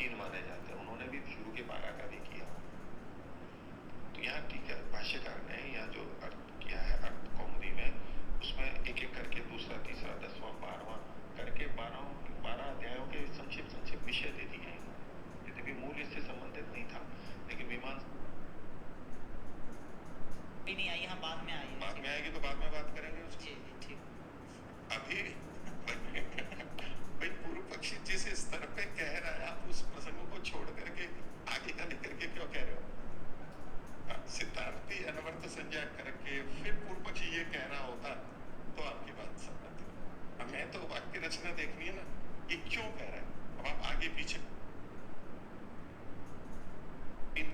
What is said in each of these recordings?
प्राचीन माने जाते हैं, उन्होंने भी शुरू के 12 का भी किया। तो यहाँ ठीक है, भाष्यकार ने यहाँ जो अर्थ किया है अर्थ कौमुदी में, उसमें एक एक करके दूसरा तीसरा 10वां 12वां करके 12 अध्यायों के संक्षिप्त विषय दे दिए हैं। यद्यपि मूल इससे संबंधित नहीं था, लेकिन मीमांसा नहीं आई, यहाँ बाद में आई, बाद में आएगी तो बाद में बात करेंगे उसकी। ठीक। अभी भाई पूर्व पक्षी जिस स्तर पे कह रहा है, आप उस प्रसंग को छोड़ करके आगे का लेकर के क्यों कह रहे हो? सिद्धार्थी अनवर्त संज्ञा करके फिर पूर्व पक्षी ये कह रहा होता तो आपकी बात समझती। हमें तो वाक्य रचना देखनी है ना, ये क्यों कह रहा है। अब आप आगे पीछे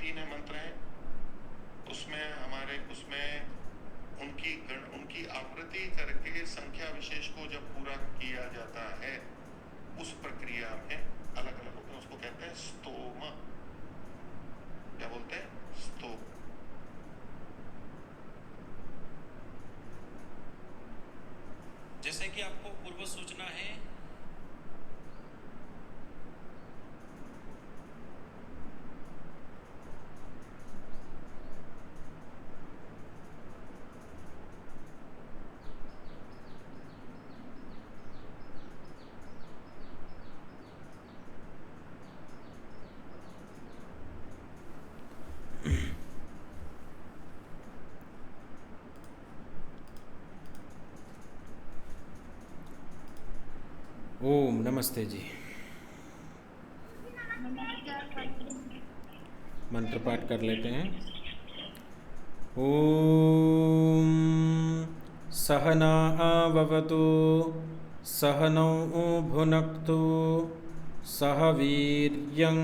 तीन मंत्र हैं, उसमें उनकी आवृत्ति करके संख्या विशेष को जब पूरा किया जाता है, उस प्रक्रिया में अलग अलग होते हैं, उसको कहते हैं स्तोम। क्या बोलते हैं? स्तोम। जैसे कि आपको पूर्व सूचना है, ओम नमस्ते जी। मंत्र पाठ कर लेते हैं। ओम सहना भवतु सहनौ भुनक्तु सह वीर्यं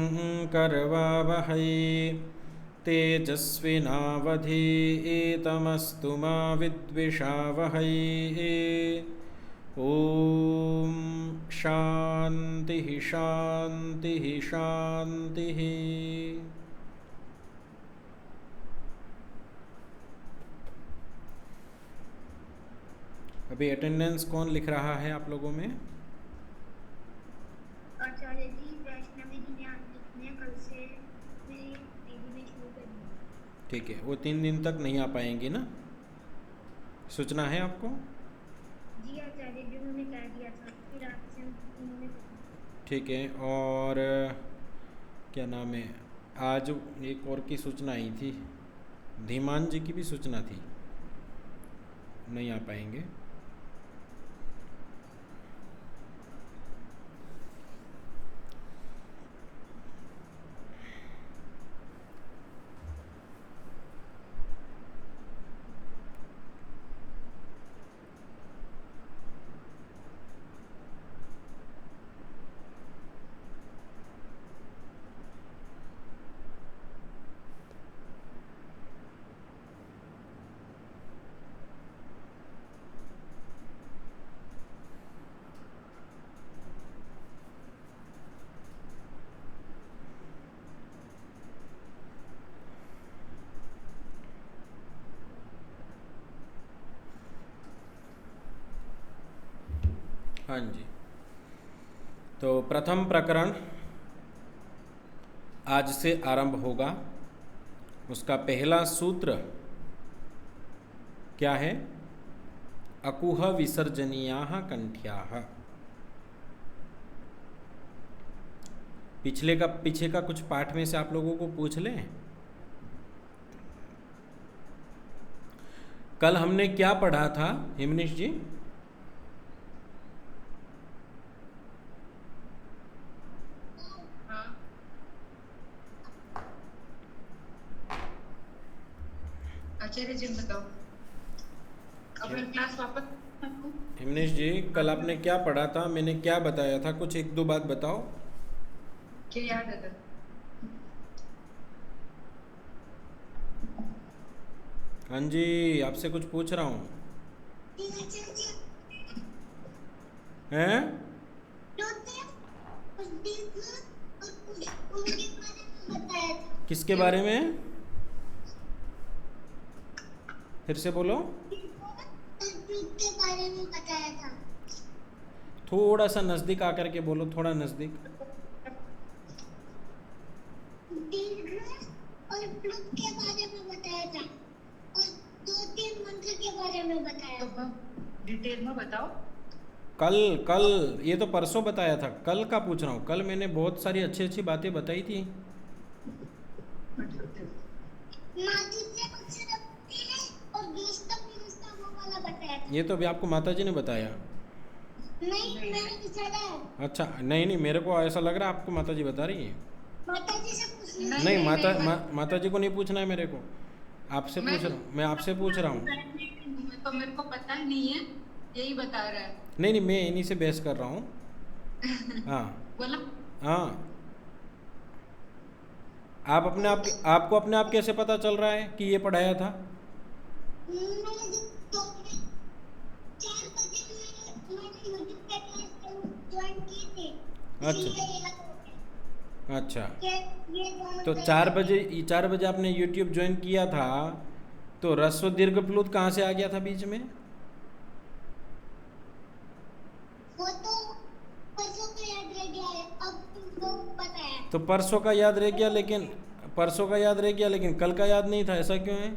करवावहै तेजस्विनावधीतमस्तु मा विद्विषावहै। ओम शांति शांति शांति। अभी अटेंडेंस कौन लिख रहा है आप लोगों में? आचार्य जी, वैष्णवी जी ने आज लिखने कल से मेरी दीदी ने शुरू कर दिया। ठीक है, वो 3 दिन तक नहीं आ पाएंगी ना, सूचना है आपको? जी आचार्य जी, उन्होंने कह दिया था, फिर आपसे उन्होंने। ठीक है, और क्या नाम है, आज एक और की सूचना आई थी, धीमान जी की भी सूचना थी, नहीं आ पाएंगे। हाँ जी, तो प्रथम प्रकरण आज से आरंभ होगा। उसका पहला सूत्र क्या है? अकुह विसर्जनीयाः कंठ्याः। पीछे का कुछ पाठ में से आप लोगों को पूछ लें। कल हमने क्या पढ़ा था हिमनीश जी? आचार्य जी बताओ, अपना क्लास वापस। हिमनीश जी, कल आपने क्या पढ़ा था? मैंने क्या बताया था? कुछ 1-2 बात बताओ। क्या याद है? हाँ जी, आपसे कुछ पूछ रहा हूँ। हैं? किसके बारे में? फिर से बोलो। के बारे में बताया था। थोड़ा सा नज़दीक आकर के बोलो, थोड़ा नज़दीक। लगभग डिटेल में बताओ। कल कल ये तो परसों बताया था, कल का पूछ रहा हूँ। कल मैंने बहुत सारी अच्छी अच्छी बातें बताई थी। माधुर्य मुझसे रखती है और दोस्तों फिरिश्ता वो वाला बताया था। ये तो अभी आपको माता जी ने बताया। नहीं मैंने पूछा था। अच्छा, नहीं नहीं, मेरे को ऐसा लग रहा है आपको माता जी बता रही है। माता जी से पूछ ली। नहीं, माता जी को नहीं पूछना है मेरे को, आपसे पूछ रहा हूँ, मैं आपसे पूछ रहा हूँ। तो मेरे को पता ही नहीं है, यही बता रहा है। नहीं नहीं, मैं इन्हीं से बहस कर रहा हूँ। हाँ बोला हाँ, आप अपने आप, आपको अपने आप कैसे पता चल रहा है कि ये पढ़ाया था? मैंने जब तो 4 बजे मैंने यूट्यूब पे क्लास ज्वाइन की थी। अच्छा। इसलिए ये लगा अच्छा, कि ये दोनों तो सही 4 बजे आपने यूट्यूब ज्वाइन किया था, तो ह्रस्व दीर्घ प्लुत कहाँ से आ गया था बीच में? वो तो परसों का याद रह गया है, अब तुमको पता है। तो परसों का याद रह गया, लेकिन परसों का याद रह गया लेकिन कल का याद नहीं था, ऐसा क्यों है?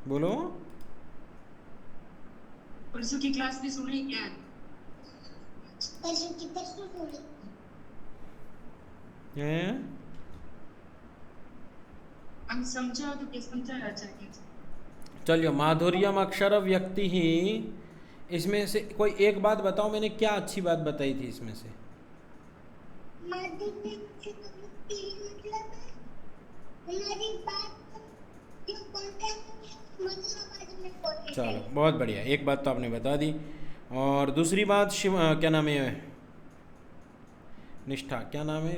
बोलो। परसों की क्लास भी सुनी क्या? परसों की परसों सुनी। हैं? हम समझा तो क्या समझाया चाहिए? चलिए, माधुर्यम अक्षर व्यक्ति ही, इसमें से कोई एक बात बताओ, मैंने क्या अच्छी बात बताई थी इसमें से? माधुर्य से मतलब हमारी बात जो कंटेंट मधुर आवाज में बोलनी चलो, चाहिए। बहुत बढ़िया, एक बात तो आपने बता दी। और दूसरी बात, क्या नाम है, निष्ठा, क्या नाम है,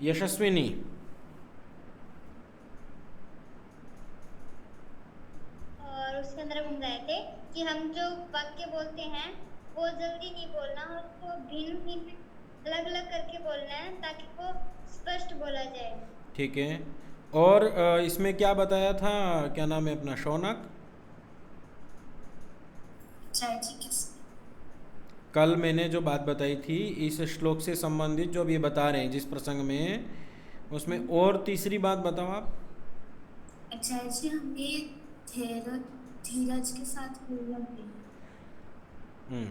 यशस्विनी, और उसके अंदर हम गए थे कि हम जो वाक्य बोलते हैं वो जल्दी नहीं बोलना, उसको भिन्न भिन्न अलग अलग करके बोलना है ताकि वो स्पष्ट बोला जाए। ठीक है। और इसमें क्या बताया था, क्या नाम है अपना, शौनक? कल मैंने जो बात बताई थी इस श्लोक से संबंधित, जो अब ये बता रहे हैं जिस प्रसंग में, उसमें और तीसरी बात बताओ आप। अच्छा जी, हमें धीरज के साथ बोलना चाहिए।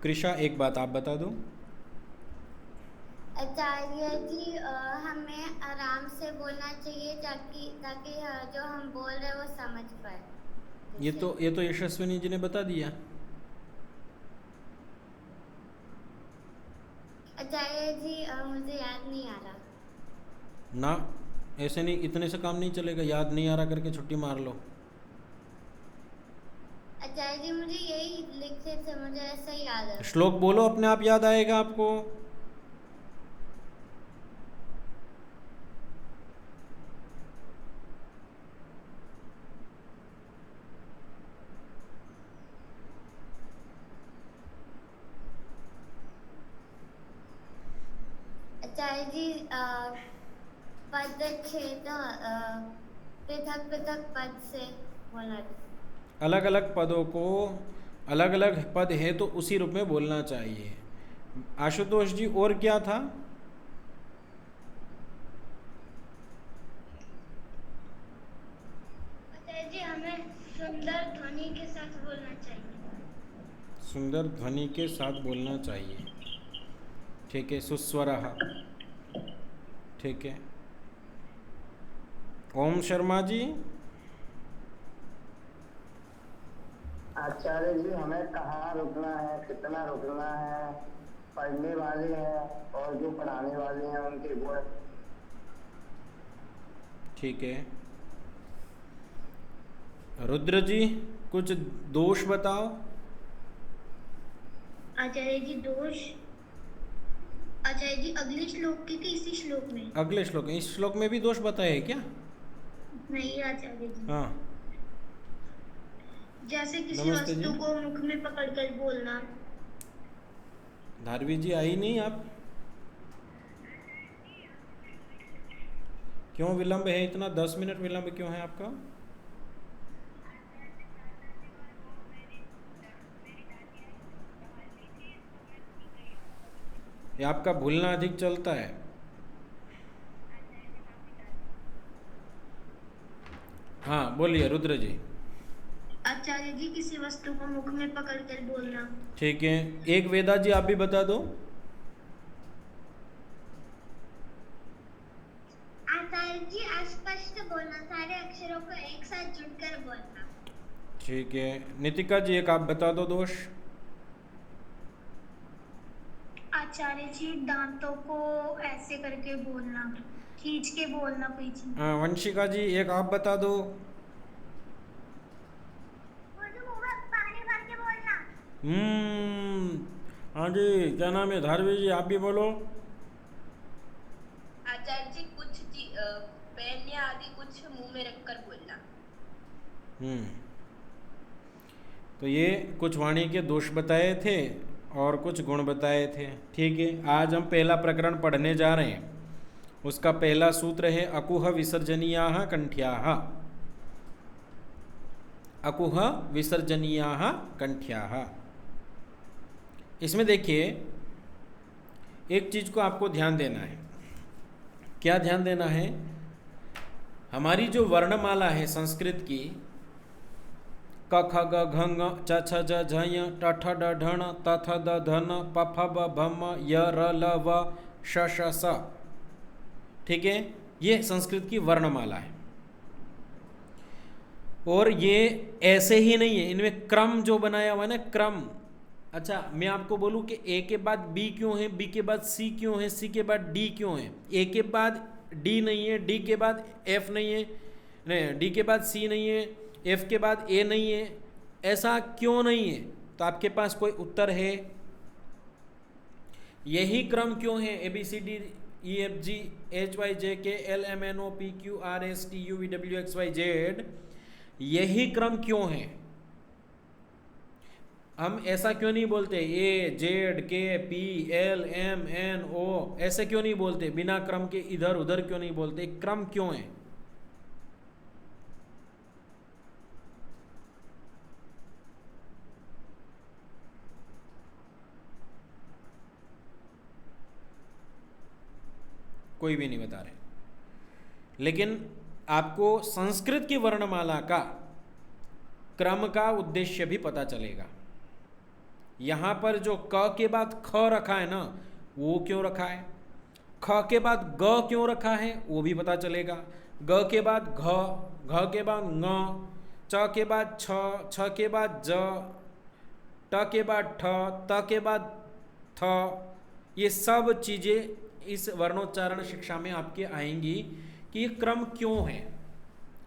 कृषा, एक बात आप बता दो। आचार्य जी, हमें आराम से बोलना चाहिए ताकि ताकि जो हम बोल रहे हैं वो समझ पाए। ये तो यशस्विनी जी ने बता दिया। आचार्य जी, मुझे याद नहीं आ रहा। ना, ऐसे नहीं, इतने से काम नहीं चलेगा, याद नहीं आ रहा करके छुट्टी मार लो। आचार्य जी, मुझे यही लिखे थे, मुझे ऐसा ही याद है। श्लोक बोलो, अपने आप याद आएगा आपको। आचार्य जी, पदच्छेद पृथक पृथक पद से बोलना। अलग अलग पदों को, अलग अलग पद है तो उसी रूप में बोलना चाहिए। आशुतोष जी, और क्या था? आचार्य जी, हमें सुंदर ध्वनि के साथ बोलना चाहिए। सुंदर ध्वनि के साथ बोलना चाहिए, ठीक है। सुस्वरः, ठीक है। ओम शर्मा जी। आचार्य जी, हमें कहाँ रुकना है, कितना रुकना है, पढ़ने वाले हैं और जो पढ़ाने वाले हैं उनके गुण। ठीक है। रुद्र जी, कुछ दोष बताओ। आचार्य जी, दोष आचार्य जी अगले श्लोक के इसी श्लोक में। अगले श्लोक, इस श्लोक में भी दोष बताए हैं क्या? नहीं आचार्य जी। हाँ, जैसे किसी नमस्ते वस्तु जी। को मुख में पकड़कर बोलना। धारवी जी आई नहीं आप? क्यों विलंब है इतना, 10 मिनट विलंब क्यों है आपका? ये आपका भूलना अधिक चलता है। हाँ बोलिए रुद्र जी। आचार्य जी किसी वस्तु को मुख में पकड़कर बोलना। ठीक है, एक वेदा जी आप भी बता दो। आचार्य जी अस्पष्ट बोलना, सारे अक्षरों को एक साथ जुड़कर बोलना। ठीक है, नितिका जी एक आप बता दो दोष। आचार्य जी दांतों को ऐसे करके बोलना, खींच के बोलना कोई चीज। वंशिका जी एक आप बता दो। पानी भर के बोलना। हाँ जी, क्या नाम है धारवी जी आप भी बोलो। आचार्य जी कुछ पेन या आदि कुछ मुंह में रखकर बोलना। तो ये कुछ वाणी के दोष बताए थे और कुछ गुण बताए थे। ठीक है, आज हम पहला प्रकरण पढ़ने जा रहे हैं। उसका पहला सूत्र है अकुह विसर्जनीयाः कंठ्याः। अकुह विसर्जनीयाः कंठ्याः। इसमें देखिए एक चीज को आपको ध्यान देना है। क्या ध्यान देना है? हमारी जो वर्णमाला है संस्कृत की, क ख ग घ ङ च छ ज झ ञ ट ठ ड ढ ण त थ द ध न प फ ब भ म य र ल व श श स। ठीक है, ये संस्कृत की वर्णमाला है और ये ऐसे ही नहीं है, इनमें क्रम जो बनाया हुआ है ना, क्रम। अच्छा, मैं आपको बोलूं कि ए के बाद बी क्यों है, बी के बाद सी क्यों है, सी के बाद डी क्यों है, ए के बाद डी नहीं है, डी के बाद एफ नहीं है, नहीं डी के बाद सी नहीं है, एफ के बाद ए नहीं है, ऐसा क्यों नहीं है? तो आपके पास कोई उत्तर है? यही क्रम क्यों है? A B C D E F G H Y J K L M N O P Q R S T U V W X Y Z, यही क्रम क्यों है? हम ऐसा क्यों नहीं बोलते A Z K P L M N O, ऐसे क्यों नहीं बोलते? बिना क्रम के इधर उधर क्यों नहीं बोलते? क्रम क्यों है? कोई भी नहीं बता रहे। लेकिन आपको संस्कृत की वर्णमाला का क्रम का उद्देश्य भी पता चलेगा। यहां पर जो क के बाद ख रखा है ना, वो क्यों रखा है, ख के बाद ग क्यों रखा है वो भी पता चलेगा, ग के बाद घ, घ के बाद ङ, च के बाद छ, छ के बाद ज, ट के बाद ठ, त के बाद थ। ये सब चीजें इस वर्णोच्चारण शिक्षा में आपके आएंगी कि ये क्रम क्यों है,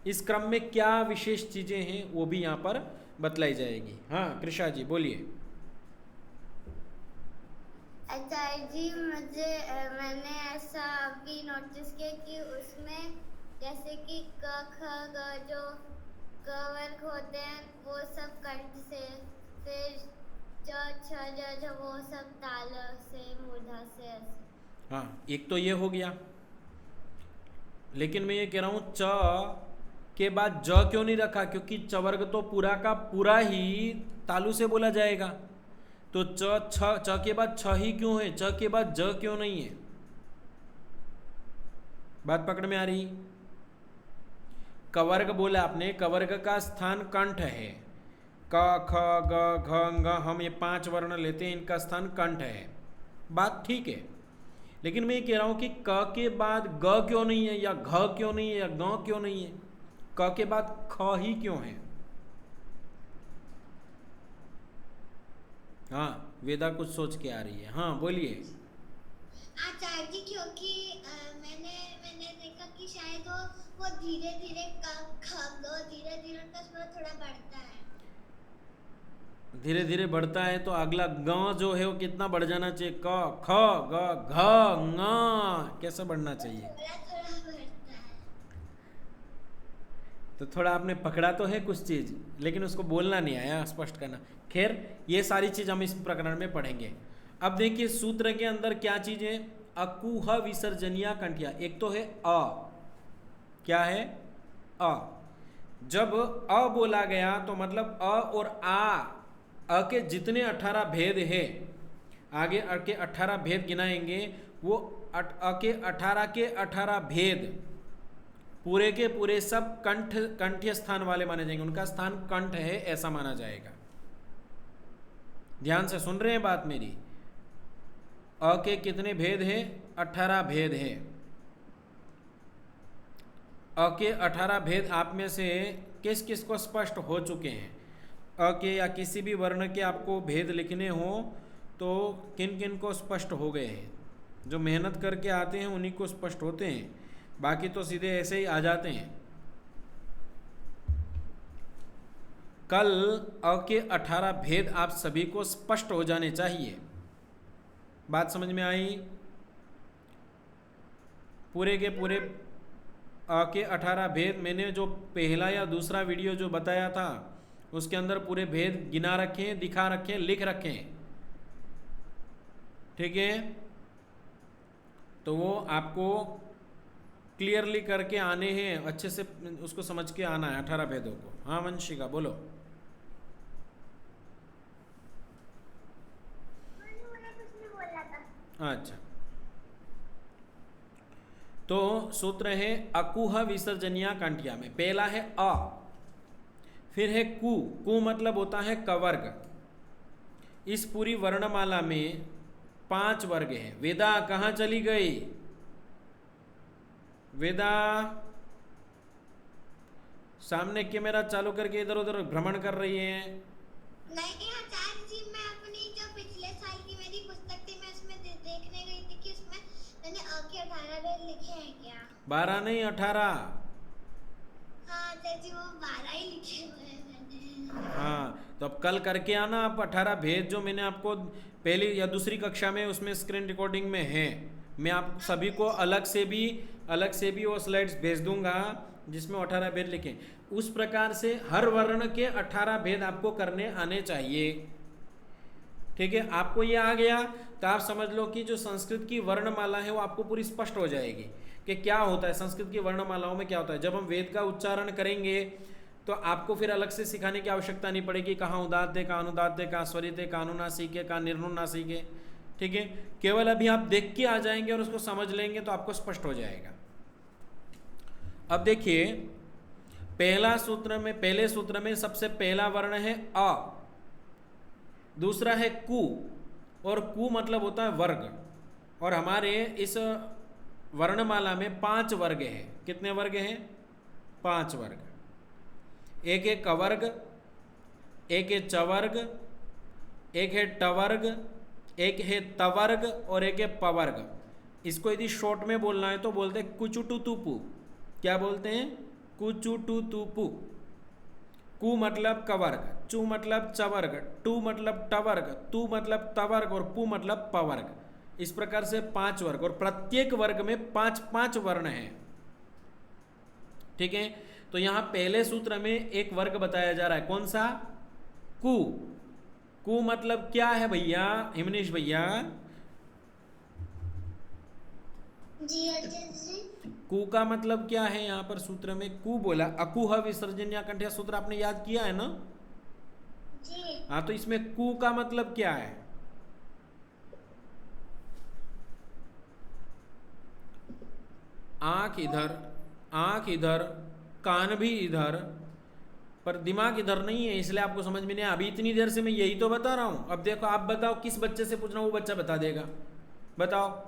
इस क्रम में क्या विशेष चीजें हैं वो भी यहाँ पर बतलाई जाएगी। हाँ कृषा जी बोलिए। आचार्य जी मैंने ऐसा अभी नोटिस किया कि उसमें जैसे कि क ख ग जो क वर्ग होते हैं वो सब कंठ से, फिर च छ ज झ वो सब ताल से मूर्धा से ऐसे। हाँ, एक तो ये हो गया, लेकिन मैं ये कह रहा हूँ च के बाद ज क्यों नहीं रखा? क्योंकि च वर्ग तो पूरा का पूरा ही तालु से बोला जाएगा। तो च के बाद छ ही क्यों है, च के बाद ज क्यों नहीं है? बात पकड़ में आ रही? कवर्ग बोला आपने, कवर्ग का स्थान कंठ है। क ख ग घ ङ हम ये 5 वर्ण लेते हैं, इनका स्थान कंठ है। बात ठीक है, लेकिन मैं ये कह रहा हूं कि क के बाद ग क्यों नहीं है, या घ क्यों नहीं है, या ग क्यों नहीं है? क के बाद ख ही क्यों है? हाँ वेदा कुछ सोच के आ रही है। हाँ बोलिए। आचार्य जी क्योंकि मैंने देखा कि शायद वो धीरे धीरे धीरे धीरे उनका स्वर थोड़ा बढ़ता है। धीरे धीरे बढ़ता है तो अगला ग जो है वो कितना बढ़ जाना चाहिए? क ख ग घ ङ कैसे बढ़ना चाहिए? थोड़ा थोड़ा बढ़ता है। तो थोड़ा आपने पकड़ा तो है कुछ चीज, लेकिन उसको बोलना नहीं आया, स्पष्ट करना। खैर ये सारी चीज हम इस प्रकरण में पढ़ेंगे। अब देखिए सूत्र के अंदर क्या चीज है? अकुह विसर्जनीया कंठिया। एक तो है अ, क्या है? अ। जब अ बोला गया तो मतलब अ और अ के जितने 18 भेद है, आगे अ के 18 भेद गिनाएंगे, वो अ के 18 भेद पूरे के पूरे सब कंठ्य स्थान वाले माने जाएंगे, उनका स्थान कंठ है ऐसा माना जाएगा। ध्यान से सुन रहे हैं बात मेरी। अ के कितने भेद हैं? 18 भेद हैं। अ के 18 भेद आप में से किस किस को स्पष्ट हो चुके हैं? अ के या किसी भी वर्ण के आपको भेद लिखने हो तो किन किन को स्पष्ट हो गए हैं? जो मेहनत करके आते हैं उन्हीं को स्पष्ट होते हैं, बाकी तो सीधे ऐसे ही आ जाते हैं। कल अ के 18 भेद आप सभी को स्पष्ट हो जाने चाहिए। बात समझ में आई? पूरे के पूरे अ के 18 भेद मैंने जो पहला या दूसरा वीडियो जो बताया था उसके अंदर पूरे भेद गिना रखे हैं, दिखा रखे हैं, लिख रखे हैं। ठीक है, तो वो आपको क्लियरली करके आने हैं, अच्छे से उसको समझ के आना है 18 भेदों को। हाँ वंशिका बोलो। अच्छा, तो सूत्र है अकुह विसर्जनिया कंठिया में पहला है अ, फिर है कु। कु मतलब होता है कवर्ग। इस पूरी वर्णमाला में 5 वर्ग हैं। वेदा कहाँ चली गई? वेदा सामने कैमरा चालू करके इधर उधर भ्रमण कर रही है। नहीं आचार्य जी, मैं अपनी जो पिछले साल की मेरी पुस्तक थी मैं उसमें देखने गई थी कि उसमें मैंने अ के 18 भेद लिखे हैं क्या? 12 नहीं 18। हाँ आचार्य जी, वो 12 ही लिखे हुए हैं मैंने। हाँ, तो अब कल करके आना आप 18 भेद जो मैंने आपको पहली या दूसरी कक्षा में उसमें स्क्रीन रिकॉर्डिंग में है। मैं आप सभी को अलग से भी वो स्लाइड्स भेज दूंगा जिसमें 18 भेद लिखे। उस प्रकार से हर वर्ण के 18 भेद आपको करने आने चाहिए। ठीक है, आपको ये आ गया तो आप समझ लो कि जो संस्कृत की वर्णमाला है वो आपको पूरी स्पष्ट हो जाएगी कि क्या होता है संस्कृत की वर्णमालाओं में, क्या होता है। जब हम वेद का उच्चारण करेंगे तो आपको फिर अलग से सिखाने की आवश्यकता नहीं पड़ेगी, कहाँ उदात्त है, कहाँ अनुदात्त है, कहाँ स्वरित है, कहाँ अनुनासिक है, कहाँ निर्नुनासिक है। ठीक है, केवल अभी आप देख के आ जाएंगे और उसको समझ लेंगे तो आपको स्पष्ट हो जाएगा। अब देखिए, पहले सूत्र में सबसे पहला वर्ण है अ, दूसरा है कु, और कु मतलब होता है वर्ग। और हमारे इस वर्णमाला में 5 वर्ग हैं। कितने वर्ग हैं? 5 वर्ग। एक है कवर्ग, एक है चवर्ग, एक है टवर्ग, एक है तवर्ग और एक है पवर्ग। इसको यदि शॉर्ट में बोलना है तो बोलते हैं कुचुटुतुपु। क्या बोलते हैं? कुचुटुतुपु। कु मतलब कवर्ग, चु मतलब चवर्ग, टू मतलब टवर्ग, तु मतलब तवर्ग और पु मतलब पवर्ग। इस प्रकार से 5 वर्ग, और प्रत्येक वर्ग में 5-5 वर्ण हैं। ठीक है, तो यहां पहले सूत्र में एक वर्ग बताया जा रहा है। कौन सा? कु। कु मतलब क्या है भैया? हिमनीश भैया जी आचार्य जी। कु का मतलब क्या है? यहाँ पर सूत्र में कु बोला, अकुह विसर्जन या कंठ्या सूत्र आपने याद किया है ना? जी हाँ, तो इसमें कु का मतलब क्या है? आंख इधर, कान भी इधर, पर दिमाग इधर नहीं है, इसलिए आपको समझ में नहीं आया। अभी इतनी देर से मैं यही तो बता रहा हूं। अब देखो, आप बताओ किस बच्चे से पूछ रहा हूं, वो बच्चा बता देगा। बताओ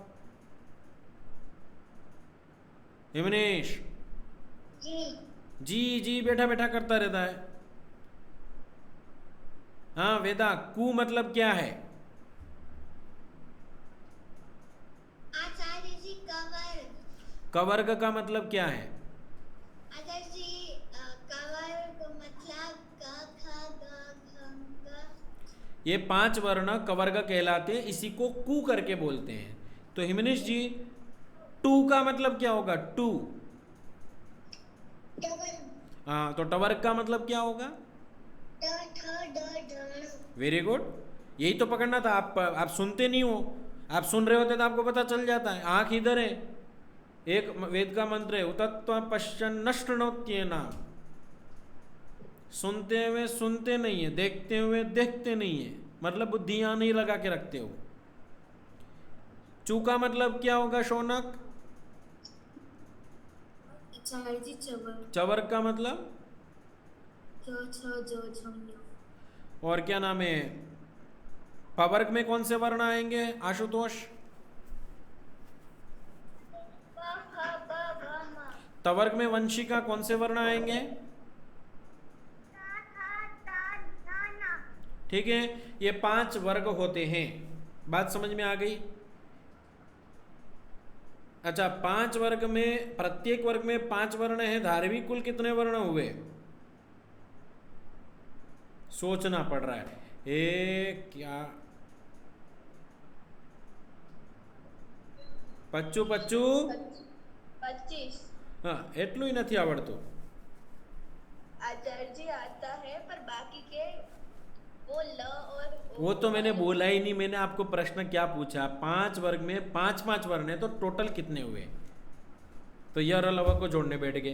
हिमनेश। जी बैठा बैठा करता रहता है। हाँ वेदा, कु मतलब क्या है? आचार्य जी कवर्ग। कवर्ग का मतलब क्या है? आचार्य जी कवर्ग मतलब क ख ग घ ग। ये 5 वर्ण कवर्ग कहलाते हैं, इसी को कु करके बोलते हैं। तो हिमनेश जी, टू का मतलब क्या होगा? टू। हाँ, तो टवर्ग का मतलब क्या होगा? वेरी गुड, यही तो पकड़ना था। आप सुनते नहीं हो, आप सुन रहे होते तो आपको पता चल जाता है। आंख इधर है, एक वेद का मंत्र है उतत्व पश्चन नष्टनोत्य नाम। सुनते हुए सुनते नहीं है, देखते हुए देखते नहीं है, मतलब बुद्धि यहां नहीं लगा के रखते हो। चू का मतलब क्या होगा शौनक? आचार्य जी चवर चवर्ग का मतलब? और क्या नाम है? पवर्ग में कौन से वर्ण आएंगे आशुतोष? तवर्ग में वंशिका कौन से वर्ण आएंगे? ठीक है, ये 5 वर्ग होते हैं। बात समझ में आ गई? अच्छा, 5 वर्ग में, प्रत्येक वर्ग में 5 वर्ण है। धारवी कुल कितने वर्ण हुए? सोचना पड़ रहा है। क्या पच्चू 25। हाँ, એટલું ही નથી આવડતું। आचार्य जी आता है पर बाकी के वो ल और वो तो मैंने बोला ही नहीं। मैंने आपको प्रश्न क्या पूछा? 5 वर्ग में 5 वर्ण है, तो टोटल कितने हुए? तो य र लव को जोड़ने बैठ गए।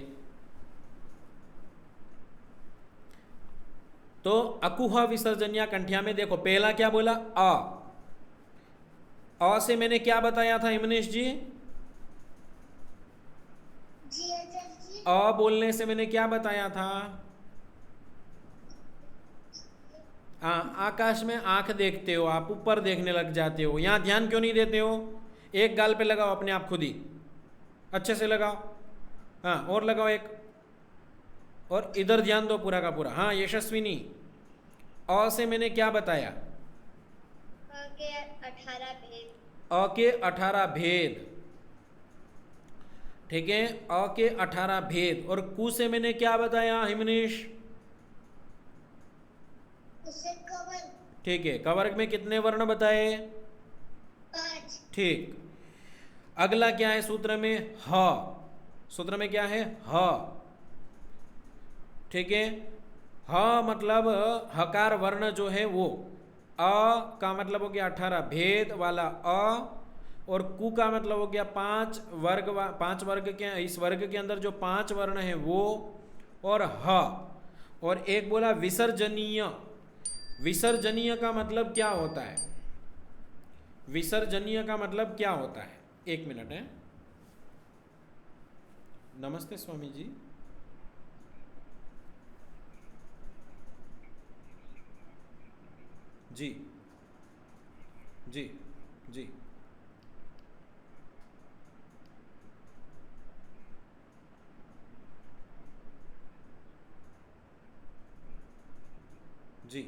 तो अकुहा विसर्जनिया कंठिया में देखो, पहला क्या बोला? अ से मैंने क्या बताया था हिमनेश जी? अ बोलने से मैंने क्या बताया था? आकाश में आंख देखते हो आप, ऊपर देखने लग जाते हो। यहाँ ध्यान क्यों नहीं देते हो? एक गाल पे लगाओ अपने आप खुद ही, अच्छे से लगाओ। हाँ, और लगाओ एक, और इधर ध्यान दो पूरा का पूरा। हाँ यशस्विनी, अ से मैंने क्या बताया? अ के 18 भेद। ठीक है, अ के 18 भेद। और कु से मैंने क्या बताया हिमनेश? ठीक है, कवर्ग में कितने वर्ण बताए? 5। ठीक। अगला क्या है सूत्र में? ह। सूत्र में क्या है? ह। ठीक है, ह मतलब हकार वर्ण जो है वो। अ का मतलब हो गया 18 भेद वाला अ, और कु का मतलब हो गया 5 वर्ग के, इस वर्ग के अंदर जो 5 वर्ण है वो, और ह। और एक बोला विसर्जनीय। विसर्जनीय का मतलब क्या होता है? विसर्जनीय का मतलब क्या होता है? 1 मिनट है। नमस्ते स्वामी जी। जी जी जी जी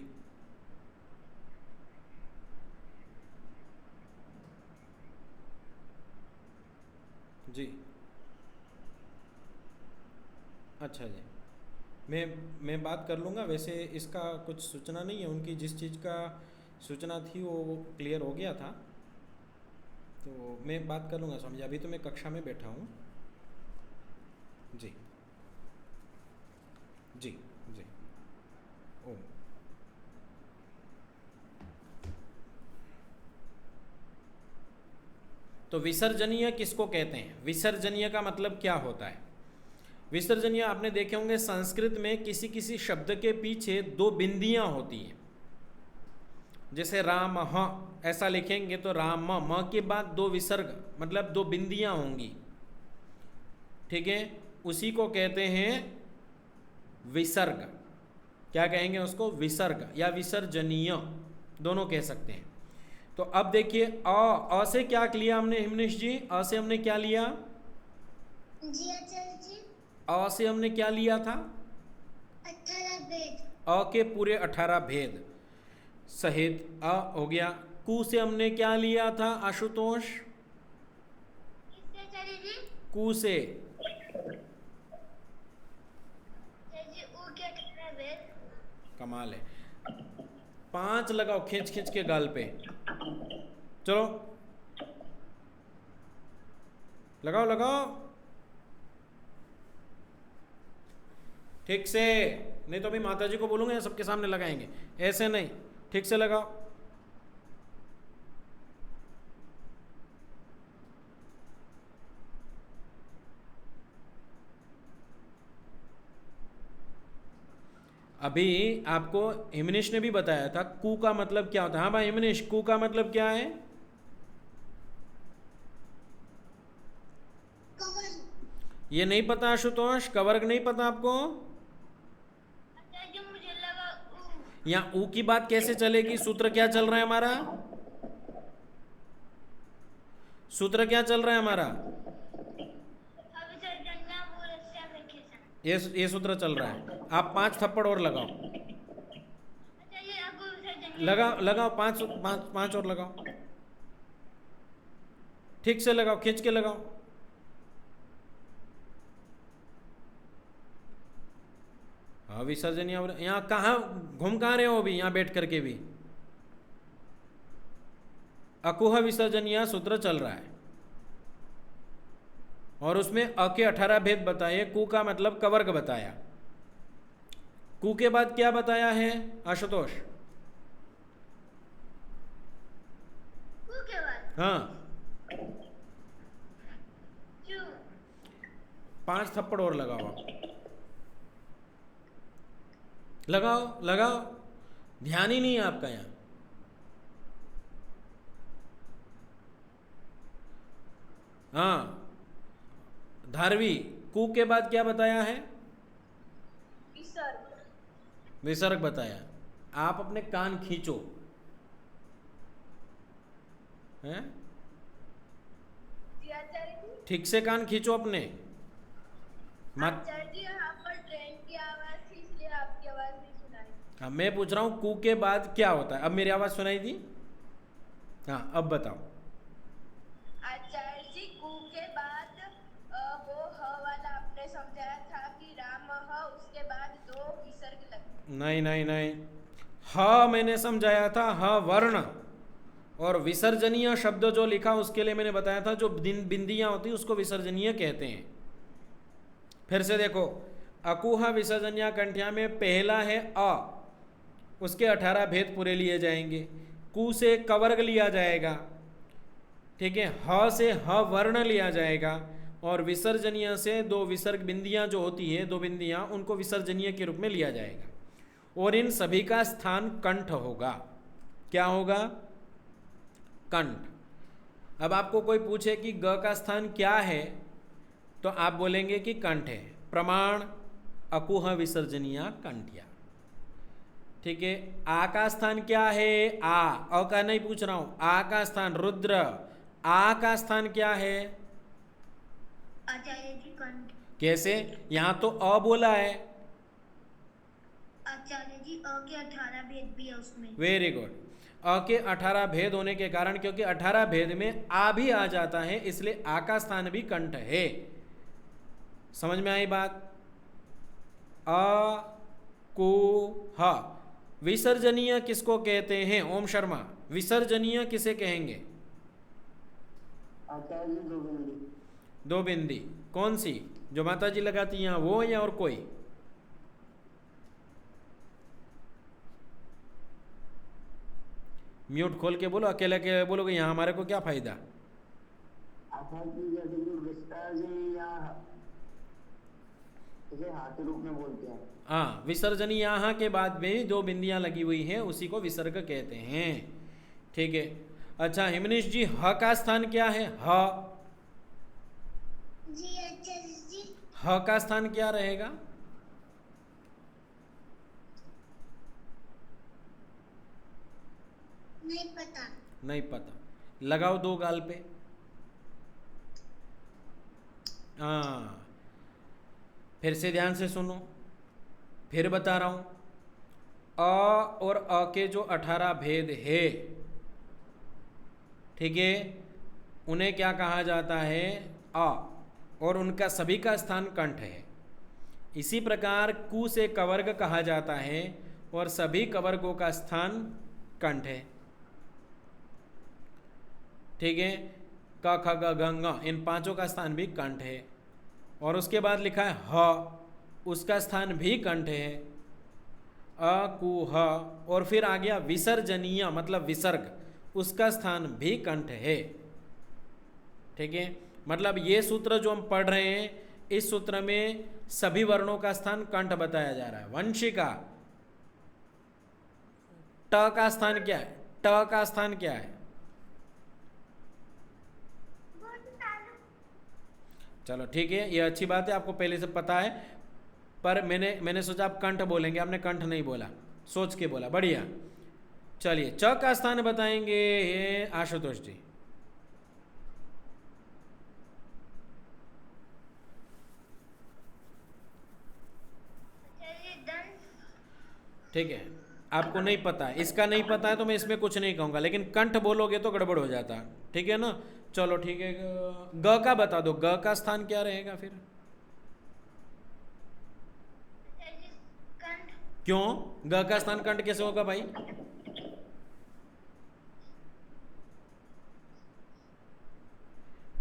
जी। अच्छा जी, मैं बात कर लूँगा। वैसे इसका कुछ सूचना नहीं है, उनकी जिस चीज़ का सूचना थी वो क्लियर हो गया था, तो मैं बात कर लूँगा स्वामी जी। अभी तो मैं कक्षा में बैठा हूँ। जी जी जी। ओम। तो विसर्जनीय किसको कहते हैं? विसर्जनीय का मतलब क्या होता है? विसर्जनीय आपने देखे होंगे संस्कृत में किसी किसी शब्द के पीछे 2 बिंदियां होती हैं। जैसे राम ऐसा लिखेंगे तो राम, म के बाद 2 विसर्ग मतलब 2 बिंदियां होंगी। ठीक है, उसी को कहते हैं विसर्ग। क्या कहेंगे उसको? विसर्ग या विसर्जनीय, दोनों कह सकते हैं। तो अब देखिए, अ से क्या लिया हमने हिमनेश जी? अ से हमने क्या लिया? जी आचार्य जी। अ से हमने क्या लिया था? 18 भेद। अ के पूरे 18 भेद सहित अ हो गया। कु से हमने क्या लिया था आशुतोष? कु से कमाल है। 5 लगाओ खींच खींच के गाल पे। चलो लगाओ लगाओ ठीक से, नहीं तो अभी माता जी को बोलूँगा सबके सामने लगाएंगे। ऐसे नहीं, ठीक से लगाओ। अभी आपको हिमनेश ने भी बताया था कु का मतलब क्या होता है। हाँ भाई हिमनेश, कु का मतलब क्या है? ये नहीं पता आशुतोष, कवर्ग नहीं पता आपको? आचार्य मुझे लगा यहाँ ऊ की बात कैसे चलेगी? सूत्र क्या चल रहा है हमारा? सूत्र क्या चल रहा है हमारा? ये सूत्र चल रहा है। आप 5 थप्पड़ और लगाओ, लगाओ लगाओ, 5 और लगाओ, ठीक से लगाओ, खींच के लगाओ। हाँ विसर्जन यहाँ कहाँ घूम कहाँ रहे हो अभी? यहाँ बैठ करके भी अकुह विसर्जनीय सूत्र चल रहा है और उसमें अ के 18 भेद बताए। कु का मतलब कवर्ग बताया। कु के बाद क्या बताया है आशुतोष? हाँ 5 थप्पड़ और लगाओ आप, लगाओ लगाओ, ध्यान ही नहीं है आपका यहाँ। हाँ धारवी, कु के बाद क्या बताया है? विसर्ग बताया। आप अपने कान खींचो, हैं? ठीक से कान खींचो अपने। हाँ मैं पूछ रहा हूँ कु के बाद क्या होता है? अब मेरी आवाज सुनाई दी? हाँ अब बताओ। आचार्य जी कु के बाद वो ह वाला आपने समझाया था कि राम ह, उसके बाद 2 विसर्ग लगे। नहीं नहीं नहीं, ह मैंने समझाया था, ह वर्ण, और विसर्जनीय शब्द जो लिखा उसके लिए मैंने बताया था जो बिंदियां होती उसको विसर्जनीय कहते हैं। फिर से देखो, अकुह विसर्जनीय कंठ्या में पहला है अ, उसके 18 भेद पूरे लिए जाएंगे। कु से कवर्ग लिया जाएगा, ठीक है। ह से ह वर्ण लिया जाएगा और विसर्जनीय से 2 विसर्ग बिंदियां जो होती है, 2 बिंदियां, उनको विसर्जनीय के रूप में लिया जाएगा और इन सभी का स्थान कंठ होगा। क्या होगा? कंठ। अब आपको कोई पूछे कि ग का स्थान क्या है तो आप बोलेंगे कि कंठ है। प्रमाण अकुह विसर्जनीय कंठ्या, ठीक है। आ का स्थान क्या है? आ, अ का नहीं पूछ रहा हूं, आ का स्थान रुद्र। आ का स्थान क्या है? आचार्य जी कंठ। कैसे? यहां तो अ बोला है। आचार्य जी अ के 18 भेद भी है उसमें। Very good. अ के 18 भेद होने के कारण, क्योंकि 18 भेद में आ भी आ जाता है, इसलिए आ का स्थान भी कंठ है। समझ में आई बात? अ कु ह। विसर्जनीय किसको कहते हैं? ओम शर्मा, विसर्जनीय किसे कहेंगे? आचार्य जी 2 बिंदी। 2 बिंदी कौन सी? जो माता जी लगाती हैं वो, या और कोई? म्यूट खोल के बोलो, अकेले अकेले बोलोगे, यहाँ हमारे को क्या फायदा? आचार्य जी जैसे कि विसर्जनीय इसे हा के रूप में बोलते हैं। हाँ, विसर्जनी यहाँ के बाद में 2 बिंदियां लगी हुई हैं, उसी को विसर्ग कहते हैं, ठीक है। अच्छा हिमनीश जी, ह का स्थान क्या है? ह। जी आचार्य जी। ह का स्थान क्या रहेगा? नहीं पता। नहीं पता, लगाओ 2 गाल पे। हाँ फिर से ध्यान से सुनो, फिर बता रहा हूं। अ और अ के जो 18 भेद है, ठीक है, उन्हें क्या कहा जाता है? अ, और उनका सभी का स्थान कंठ है। इसी प्रकार कु से कवर्ग कहा जाता है और सभी कवर्गों का स्थान कंठ है, ठीक है। क ख ग घ ङ, इन 5 का स्थान भी कंठ है। और उसके बाद लिखा है ह, उसका स्थान भी कंठ है। अ कु ह, और फिर आ गया विसर्जनीय मतलब विसर्ग, उसका स्थान भी कंठ है, ठीक है। मतलब ये सूत्र जो हम पढ़ रहे हैं, इस सूत्र में सभी वर्णों का स्थान कंठ बताया जा रहा है। वंशिका, ट का स्थान क्या है? ट का स्थान क्या है? चलो ठीक है, ये अच्छी बात है, आपको पहले से पता है। पर मैंने सोचा आप कंठ बोलेंगे, आपने कंठ नहीं बोला, सोच के बोला, बढ़िया। चलिए च का स्थान बताएंगे ये आशुतोष जी। ठीक है, आपको नहीं पता है, इसका नहीं पता है तो मैं इसमें कुछ नहीं कहूँगा, लेकिन कंठ बोलोगे तो गड़बड़ हो जाता है, ठीक है ना। चलो ठीक है, ग का बता दो, ग का स्थान क्या रहेगा फिर? क्यों ग का स्थान कंठ कैसे होगा भाई?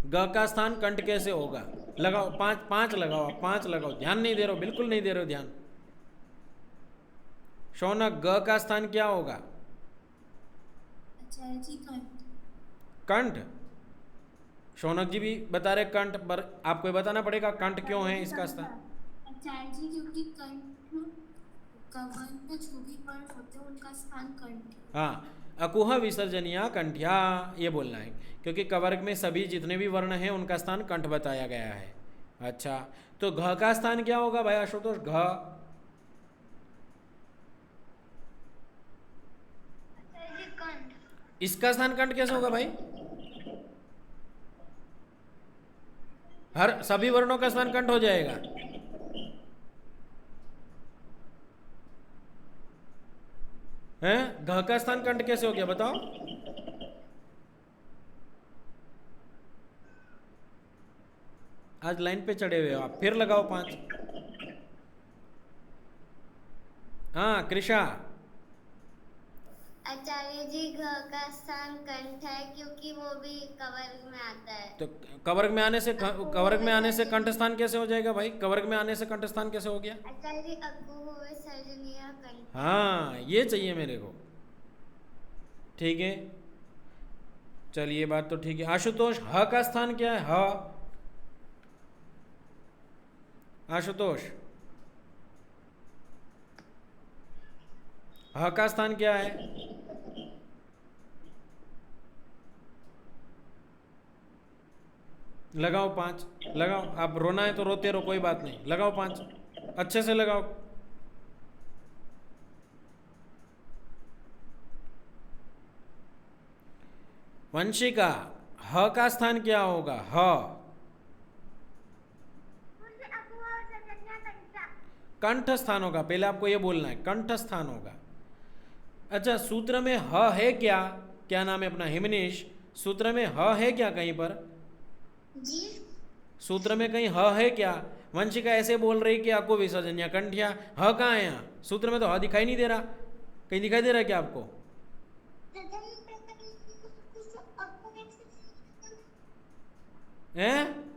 ग का स्थान कंठ कैसे होगा? लगाओ, पांच लगाओ, 5 लगाओ, ध्यान नहीं दे रहे हो, बिल्कुल नहीं दे रहे हो ध्यान। शौनक, ग का स्थान क्या होगा? कंठ। शौनक जी भी बता रहे कंठ, पर आपको ये बताना पड़ेगा कंठ क्यों है इसका स्थान। आचार्य जी, क्योंकि कंठ कवर में जो भी वर्ण होते हैं उनका स्थान कंठ। हाँ, अकुह विसर्जनिया कंठ्या, ये बोलना है, क्योंकि कवर्ग में सभी जितने भी वर्ण हैं उनका स्थान कंठ बताया गया है। अच्छा, तो घ का स्थान क्या होगा भाई आशुतोष? घ इसका स्थान कंठ कैसे होगा भाई? हर सभी वर्णों का स्थान कंठ हो जाएगा। हैं? घ का स्थान कंठ कैसे हो गया बताओ? आज लाइन पे चढ़े हुए हो आप, फिर लगाओ 5। हाँ कृषा। आचार्य जी, घ का स्थान कंठ है क्योंकि वो भी कवर्ग में आता है। तो कवर्ग में आने से कंठ स्थान कैसे हो जाएगा भाई? कवर्ग में आने से कंठ स्थान कैसे हो गया? आचार्य जी, अकुह विसर्जनीय कंठ। हाँ, ये चाहिए मेरे को, ठीक है। चलिए बात तो ठीक है। आशुतोष, ह का स्थान क्या है? ह आशुतोष, ह का स्थान क्या है? लगाओ 5, लगाओ। आप रोना है तो रोते रहो, कोई बात नहीं, लगाओ 5, अच्छे से लगाओ। वंशिका, ह का स्थान क्या होगा? ह कंठ स्थान होगा, पहले आपको ये बोलना है, कंठ स्थान होगा। अच्छा, सूत्र में ह है क्या नाम है अपना हिमनीश? सूत्र में ह है क्या कहीं पर? जी, सूत्र में कहीं ह है क्या? वंशिका ऐसे बोल रही कि आपको विसर्जन या कंठिया, ह कहाँ है यहाँ? सूत्र में तो ह दिखाई नहीं दे रहा, कहीं दिखाई दे रहा है क्या आपको? हैं?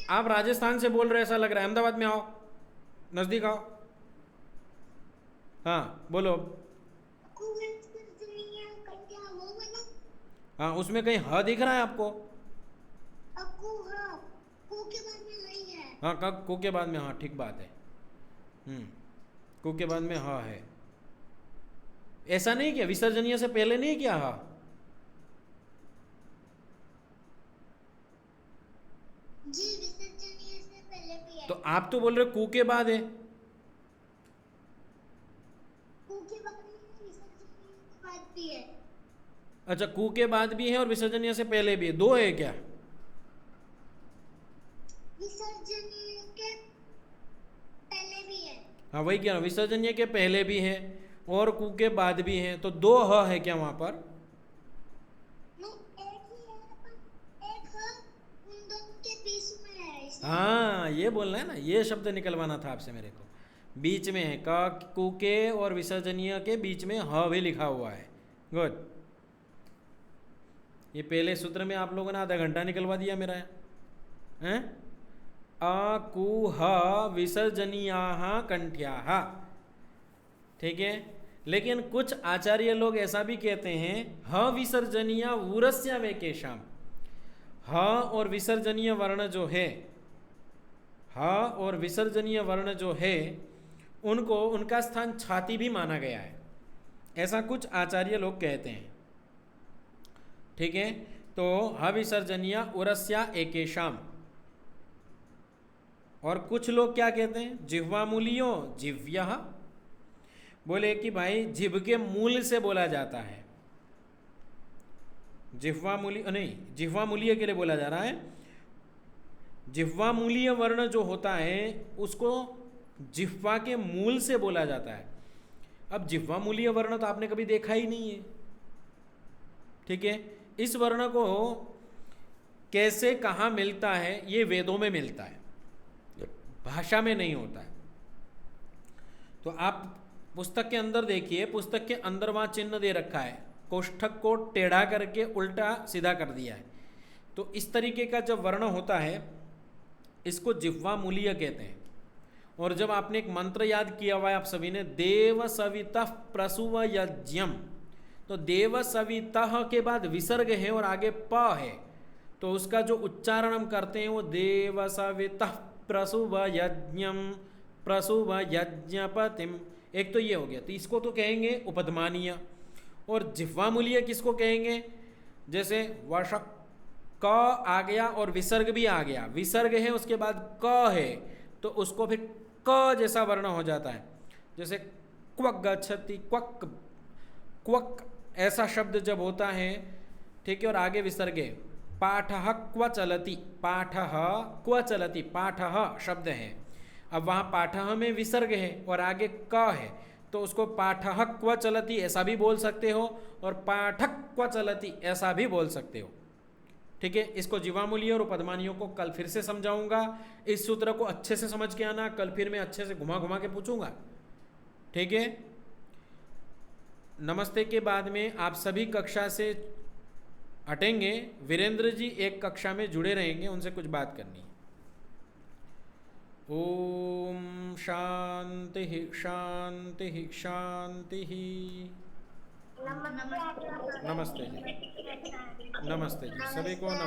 आप राजस्थान से बोल रहे ऐसा लग रहा है, अहमदाबाद में आओ, नजदीक आओ। हाँ बोलो। हाँ, उसमें कहीं ह दिख रहा है आपको? हाँ, कु के बाद में, हाँ ठीक बात है। कु के बाद में ह है। ऐसा नहीं किया विसर्जनीय से पहले नहीं किया ह? जी, विसर्जनीय से पहले भी है। तो आप तो बोल रहे कु के बाद है। कु के बाद विसर्जनीय के बाद भी है। अच्छा, कु के बाद भी है और विसर्जनीय से पहले भी है, 2 है क्या? विसर्जनीय के पहले भी है। हाँ वही क्या, विसर्जनीय के पहले भी है और कु के बाद भी है, तो 2 ह है क्या वहां पर? हाँ, ये बोलना है ना, ये शब्द निकलवाना था आपसे मेरे को। बीच में है, का कु के और विसर्जनीय के बीच में ह भी लिखा हुआ है। गुड। ये पहले सूत्र में आप लोगों ने आधा घंटा निकलवा दिया मेरा हैं। अ कु ह विसर्जनीयाः कंठ्याः, ठीक है। लेकिन कुछ आचार्य लोग ऐसा भी कहते हैं, ह विसर्जनीय ऊरस्य वेकेशाम, ह और विसर्जनीय वर्ण जो है, ह और विसर्जनीय वर्ण जो है उनको, उनका स्थान छाती भी माना गया है, ऐसा कुछ आचार्य लोग कहते हैं, ठीक है। तो ह विसर्जनीय उरस्या एकेशाम। और कुछ लोग क्या कहते हैं, जिह्वामूलियो जिव्यः, बोले कि भाई जिभ के मूल से बोला जाता है, जिह्वामूली नहीं, जिह्वामूलीय के लिए बोला जा रहा है। जिह्वामूलीय वर्ण जो होता है उसको जिह्वा के मूल से बोला जाता है। अब जिह्वामूलीय वर्ण तो आपने कभी देखा ही नहीं है, ठीक है। इस वर्ण को कैसे कहाँ मिलता है, ये वेदों में मिलता है, भाषा में नहीं होता है। तो आप पुस्तक के अंदर देखिए, पुस्तक के अंदर वहाँ चिन्ह दे रखा है, कोष्ठक को टेढ़ा करके उल्टा सीधा कर दिया है। तो इस तरीके का जब वर्ण होता है इसको जिह्वामूलीय कहते हैं। और जब आपने एक मंत्र याद किया हुआ है आप सभी ने, देव सवितः प्रसूव यज्ञम, तो देव सवितः के बाद विसर्ग है और आगे प है, तो उसका जो उच्चारण हम करते हैं वो देव सवितः प्रसूव यज्ञम प्रसूव यज्ञपतिम। एक तो ये हो गया, तो इसको तो कहेंगे उपधमानीय। और जिह्वामूलीय किसको कहेंगे, जैसे वर्षक क आ गया और विसर्ग भी आ गया, विसर्ग है उसके बाद क है, तो उसको फिर क जैसा वर्ण हो जाता है। जैसे क्वक गच्छति, क्वक क्वक ऐसा शब्द जब होता है, ठीक है, और आगे विसर्ग है, पाठः क्व चलति, पाठः क्व चलति, पाठः शब्द है। अब वहाँ पाठः में विसर्ग है और आगे क है, तो उसको पाठः क्व चलति ऐसा भी बोल सकते हो और पाठक क्व चलति ऐसा भी बोल सकते हो, ठीक है। इसको जिह्वामूलीय और उपधमानियों को कल फिर से समझाऊंगा। इस सूत्र को अच्छे से समझ के आना, कल फिर मैं अच्छे से घुमा घुमा के पूछूंगा, ठीक है। नमस्ते के बाद में आप सभी कक्षा से हटेंगे, वीरेंद्र जी एक कक्षा में जुड़े रहेंगे, उनसे कुछ बात करनी है। ओम शांति शांति शांति। नमस्ते जी, नमस्ते जी, सभी को नमस्ते।